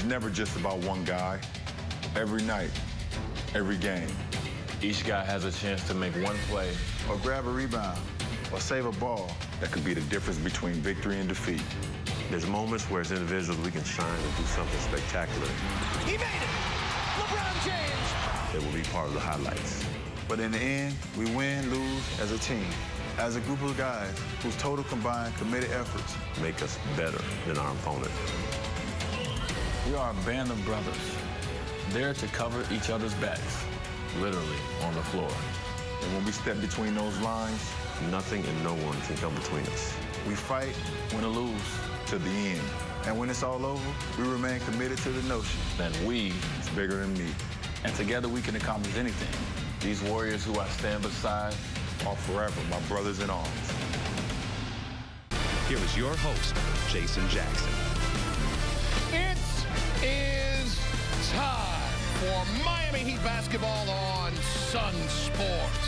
Never just about one guy. Every night, every game. Each guy has a chance to make one play, or grab a rebound, or save a ball. That could be the difference between victory and defeat. There's moments where as individuals we can shine and do something spectacular. He made it! LeBron James! It will be part of the highlights. But in the end, we win, lose as a team. As a group of guys whose total combined committed efforts make us better than our opponent. We are a band of brothers, there to cover each other's backs, literally on the floor. And when we step between those lines, nothing and no one can come between us. We fight, win or lose, to the end. And when it's all over, we remain committed to the notion that we is bigger than me. And together we can accomplish anything. These warriors who I stand beside are forever my brothers in arms. Here is your host, Jason Jackson. It is time for Miami Heat basketball on Sunsports.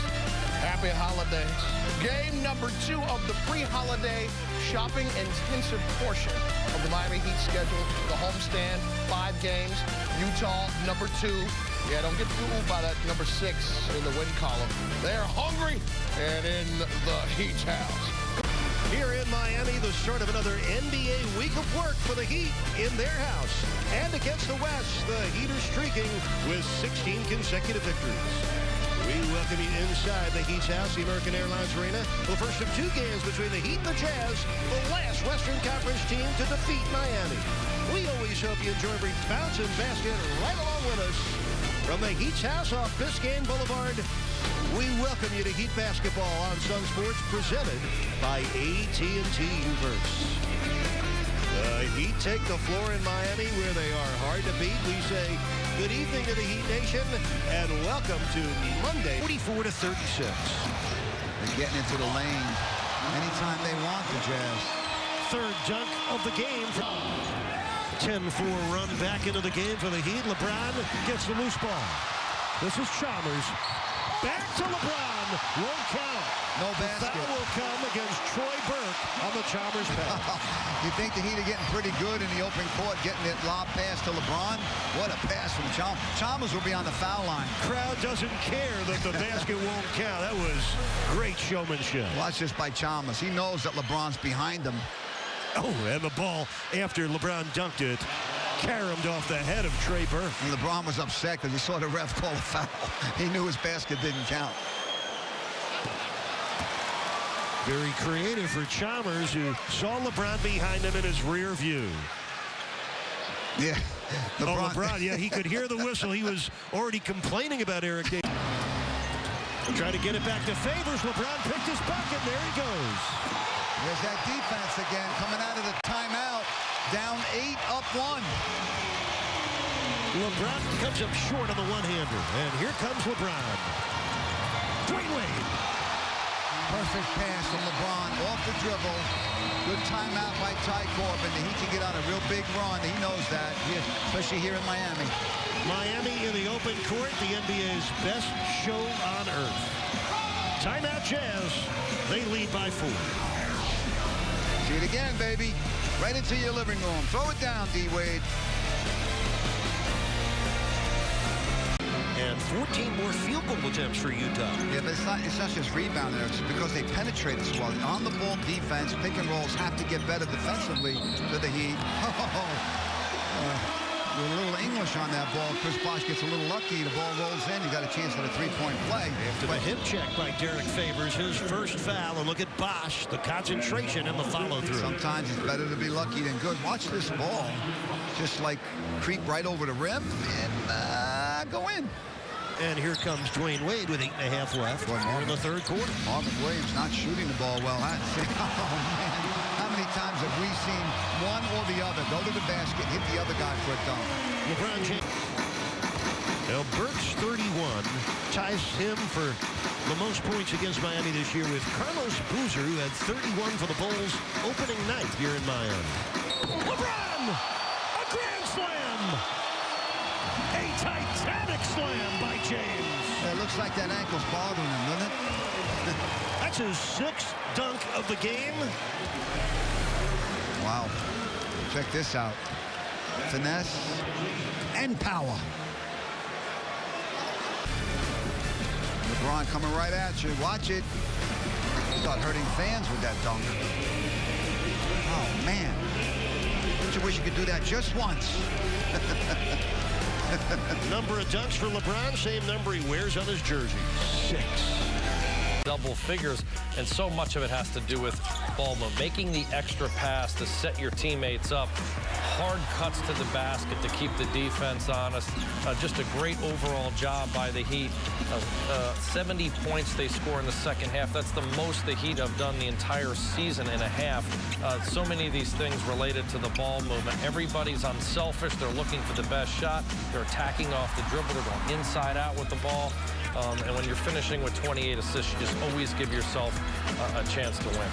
Happy holidays. Game number 2 of the pre-holiday shopping intensive portion of the Miami Heat schedule. The homestand, 5 games. Utah, number 2. Yeah, don't get fooled by that number 6 in the win column. They're hungry and in the Heat's house. Here in Miami, the start of another NBA week of work for the Heat in their house. And against the West, the Heat are streaking with 16 consecutive victories. We welcome you inside the Heat's house, the American Airlines Arena. The first of 2 games between the Heat and the Jazz, the last Western Conference team to defeat Miami. We always hope you enjoy every bounce and basket right along with us. From the Heat's house off Biscayne Boulevard, we welcome you to Heat Basketball on Sunsports, presented by AT&T Uverse. The Heat take the floor in Miami, where they are hard to beat. We say good evening to the Heat Nation, and welcome to Monday, 44-36. They're getting into the lane anytime they want, the Jazz. Third dunk of the game. 10-4 run back into the game for the Heat. LeBron gets the loose ball. This is Chalmers. Back to LeBron. Won't count. No basket. The foul will come against Troy Burke on the Chalmers pass. You think the Heat are getting pretty good in the open court, getting it lob pass to LeBron? What a pass from Chalmers. Chalmers will be on the foul line. Crowd doesn't care that the basket won't count. That was great showmanship. Watch this by Chalmers. He knows that LeBron's behind him. Oh, and the ball, after LeBron dunked it, caromed off the head of Trey Burke. And LeBron was upset because he saw the ref call a foul. He knew his basket didn't count. Very creative for Chalmers, who saw LeBron behind him in his rear view. Yeah. LeBron, yeah, he could hear the whistle. He was already complaining about Eric Davis. Try to get it back to Favors. LeBron picked his bucket. There he goes. There's that defense again, coming out of the timeout. Down 8, up 1. LeBron comes up short on the one-hander. And here comes LeBron. Dwayne Wade. Perfect pass from LeBron off the dribble. Good timeout by Ty Corbin. The Heat can get on a real big run. He knows that, especially here in Miami. Miami in the open court, the NBA's best show on earth. Timeout Jazz. They lead by 4. See it again, baby. Right into your living room. Throw it down, D-Wade. And 14 more field goal attempts for Utah. Yeah, but it's not just rebounding. It's because they penetrate as well. On-the-ball defense, pick and rolls have to get better defensively to the Heat. A little English on that ball. Chris Bosh gets a little lucky. The ball rolls in. You got a chance at a 3-point play. After the hip check by Derek Favors, his first foul. And look at Bosh, the concentration and the follow-through. Sometimes it's better to be lucky than good. Watch this ball. Just like creep right over the rim and go in. And here comes Dwayne Wade with 8.5 left in the third quarter. Marvin Williams not shooting the ball well. Oh, man. How many times have we seen one or the other go to the basket, hit the other guy for a dunk? LeBron James. Now, Burks 31 ties him for the most points against Miami this year with Carlos Boozer, who had 31 for the Bulls opening night here in Miami. LeBron! A grand slam! A titanic slam by James. It looks like that ankle's bothering him, doesn't it? That's his 6th dunk of the game. Wow. Check this out. Finesse and power. LeBron coming right at you. Watch it. Start hurting fans with that dunk. Oh, man. Don't you wish you could do that just once? Number of dunks for LeBron, same number he wears on his jersey. 6. Double figures, and so much of it has to do with ball movement, making the extra pass to set your teammates up, hard cuts to the basket to keep the defense honest. Just a great overall job by the Heat. 70 points they score in the second half. That's the most the Heat have done the entire season and a half. So many of these things related to the ball movement. Everybody's unselfish. They're looking for the best shot. They're attacking off the dribble. They're going inside out with the ball. And when you're finishing with 28 assists, you just always give yourself a chance to win.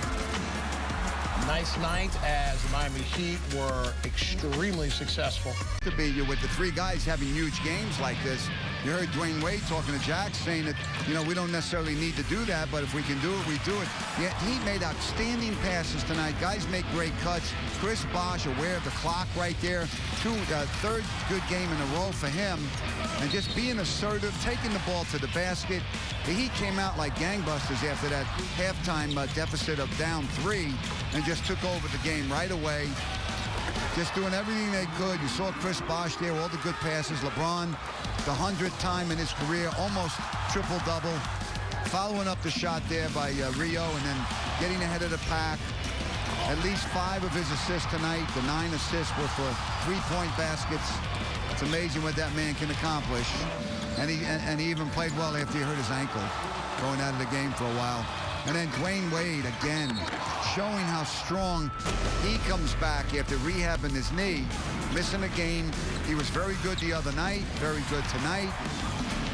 Nice night as the Miami Heat were extremely successful. To be you with the 3 guys having huge games like this. You heard Dwayne Wade talking to Jack saying that, you know, we don't necessarily need to do that, but if we can do it, we do it. Yeah, he made outstanding passes tonight. Guys make great cuts. Chris Bosh aware of the clock right there. Third good game in a row for him. And just being assertive, taking the ball to the basket. The Heat came out like gangbusters after that halftime deficit of down 3 and just took over the game right away. Just doing everything they could. You saw Chris Bosh there, all the good passes. LeBron, the 100th time in his career, almost triple-double. Following up the shot there by Rio and then getting ahead of the pack. At least 5 of his assists tonight. The 9 assists were for 3-point baskets. It's amazing what that man can accomplish. And he even played well after he hurt his ankle, going out of the game for a while. And then Dwayne Wade, again, showing how strong he comes back after rehabbing his knee, missing a game. He was very good the other night, very good tonight.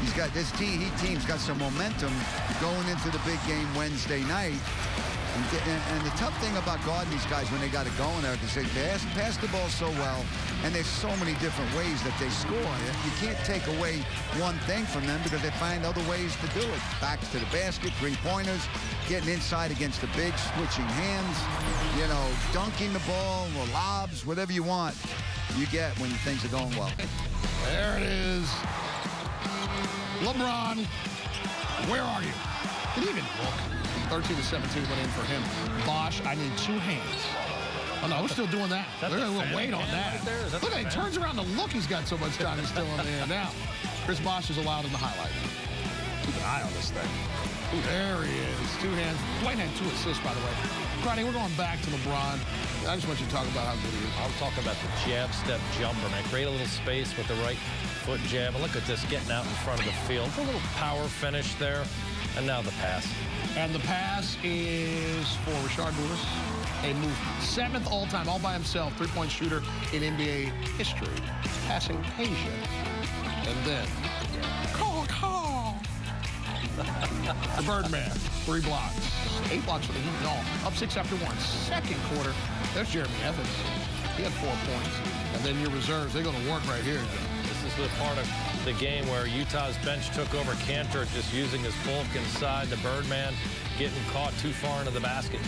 He's got this Heat team's got some momentum going into the big game Wednesday night. And the tough thing about guarding these guys when they got it going, Eric, is they pass the ball so well, and there's so many different ways that they score. You can't take away one thing from them because they find other ways to do it. Backs to the basket, 3-pointers, getting inside against the bigs, switching hands, you know, dunking the ball, or lobs, whatever you want, you get when things are going well. There it is. LeBron, where are you? Did he even look? 13-17 went in for him. Bosh, I need 2 hands. Oh, no, we're still doing that. We'll wait on that. Look at it. He turns around to look. He's got so much time. He's still in there now. Chris Bosh is allowed in the highlight. Keep an eye on this thing. Ooh, there he is. 2 hands. Dwayne had 2 assists, by the way. Friday, we're going back to LeBron. I just want you to talk about how good he is. I'm talking about the jab step jumper, man. Create a little space with the right foot jab. And look at this, getting out in front of the field. A little power finish there. And now the pass. And the pass is for Rashard Lewis. A move 7th all-time, all by himself, 3-point shooter in NBA history. Passing Asia. And then, call. The Birdman, 3 blocks. 8 blocks for the Heat and all. Up 6 after 1. Second quarter, there's Jeremy Evans. He had 4 points. And then your reserves, they're going to work right here. This is the part of the game where Utah's bench took over. Cantor just using his bulk inside. The Birdman getting caught too far into the basket.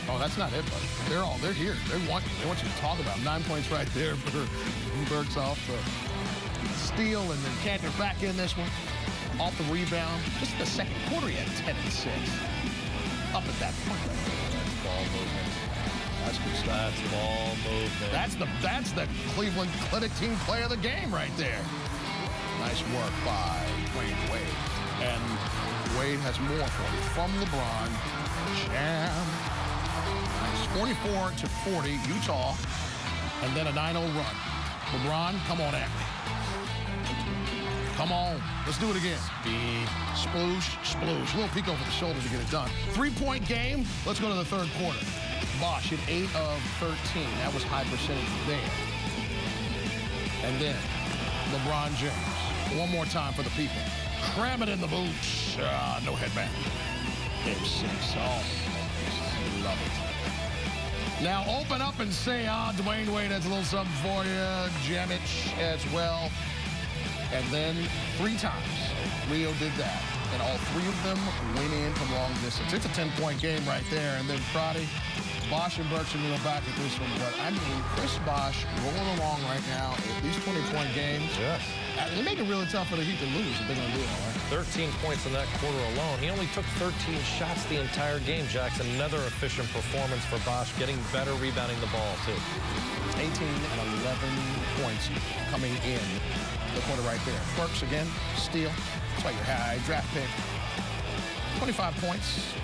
Oh, that's not it, buddy. They're here. They want you to talk about 9 points right there for Burks off the steal, and then Cantor back in this one. Off the rebound. Just in the second quarter, he had 10 and 6. Up at that point. Ball movement. That's good stuff. That's ball movement. That's the Cleveland Clinic team play of the game right there. Nice work by Dwayne Wade. And Wade has more for you from LeBron. Jam. Nice. 44-40, Utah. And then a 9-0 run. LeBron, come on at me. Come on. Let's do it again. Speed. Sploosh, sploosh. A little peek over the shoulder to get it done. 3-point game. Let's go to the third quarter. Bosh hit 8 of 13. That was high percentage there. And then LeBron James. One more time for the people. Cram it in the boots. No headband. Game 6. Oh, love it. Now open up and say, Dwayne Wade has a little something for you. Jamic as well. And then 3 times, Rio did that. And all 3 of them went in from long distance. It's a 10-point game right there. And then Friday, Bosch and Burks are going to go back at this one. But, I mean, Chris Bosch rolling along right now. These 20-point games. Yes. They make it really tough for the Heat to lose if they're going to do it, all right? 13 points in that quarter alone. He only took 13 shots the entire game, Jackson. Another efficient performance for Bosch, getting better rebounding the ball, too. 18 and 11 points coming in the quarter right there. Burks again, steal. That's why you're high. Draft pick. 25 points.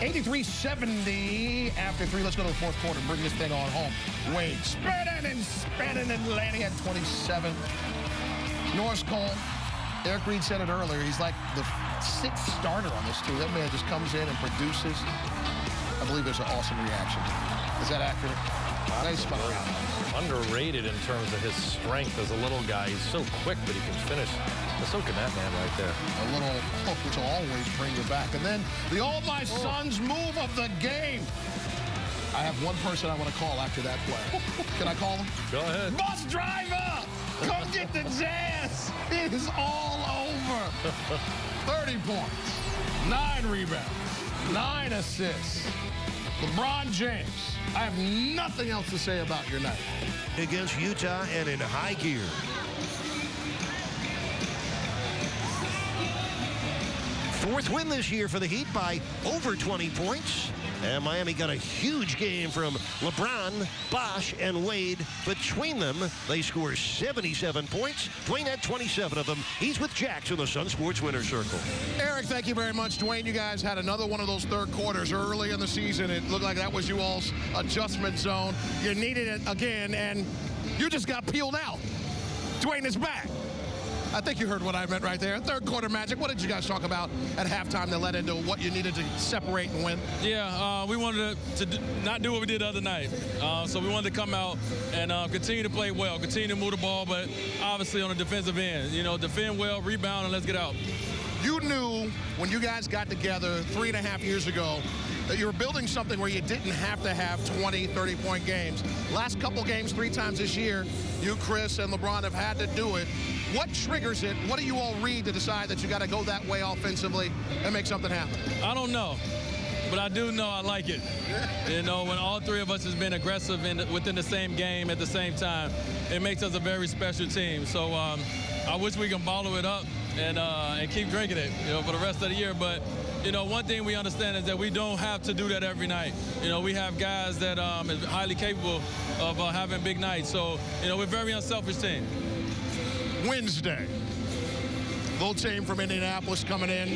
83-70 after 3. Let's go to the fourth quarter. Bring this thing on home. Wade spinning and landing at 27. Norris Cole. Eric Reed said it earlier. He's like the 6th starter on this team. That man just comes in and produces. I believe there's an awesome reaction. Is that accurate? Nice spot. Underrated in terms of his strength as a little guy. He's so quick, but he can finish. And so can that man right there. A little hook, which will always bring you back. And then the All My Sons move of the game. I have one person I want to call after that play. Can I call him? Go ahead. Bus driver! Come get the Jazz! It is all over. 30 points, 9 rebounds, 9 assists. LeBron James, I have nothing else to say about your night. Against Utah and in high gear. Fourth win this year for the Heat by over 20 points. And Miami got a huge game from LeBron, Bosch, and Wade. Between them, they score 77 points. Dwayne had 27 of them. He's with Jax in the Sunsports Winner's Circle. Eric, thank you very much. Dwayne, you guys had another one of those third quarters early in the season. It looked like that was you all's adjustment zone. You needed it again, and you just got peeled out. Dwayne is back. I think you heard what I meant right there. Third quarter magic. What did you guys talk about at halftime that led into what you needed to separate and win? Yeah, we wanted to not do what we did the other night. So we wanted to come out and continue to play well, continue to move the ball, but obviously on the defensive end. You know, defend well, rebound, and let's get out. You knew when you guys got together 3.5 years ago that you were building something where you didn't have to have 20, 30-point games. Last couple games, 3 times this year, you, Chris, and LeBron have had to do it. What triggers it? What do you all read to decide that you got to go that way offensively and make something happen? I don't know, but I do know I like it. You know, when all 3 of us has been aggressive within the same game at the same time, it makes us a very special team. So I wish we can bottle it up and keep drinking it, you know, for the rest of the year. But, you know, one thing we understand is that we don't have to do that every night. You know, we have guys that are highly capable of having big nights. So, you know, we're a very unselfish team. Wednesday, little team from Indianapolis coming in.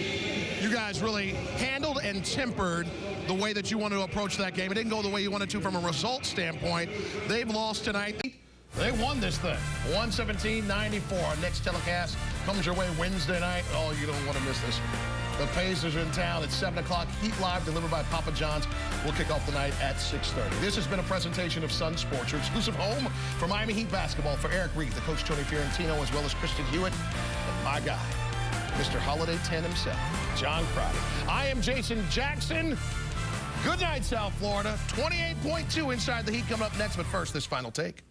You guys really handled and tempered the way that you wanted to approach that game. It didn't go the way you wanted to from a result standpoint. They've lost tonight. They won this thing, 117-94. Next telecast comes your way Wednesday night. Oh, you don't want to miss this one. The Pacers are in town at 7 o'clock. Heat Live, delivered by Papa John's. We'll kick off the night at 6:30. This has been a presentation of Sunsports, your exclusive home for Miami Heat basketball. For Eric Reed, the coach Tony Fiorentino, as well as Kristen Hewitt, and my guy, Mr. Holiday 10 himself, John Crowder. I am Jason Jackson. Good night, South Florida. 28.2 inside the Heat coming up next, but first, this final take.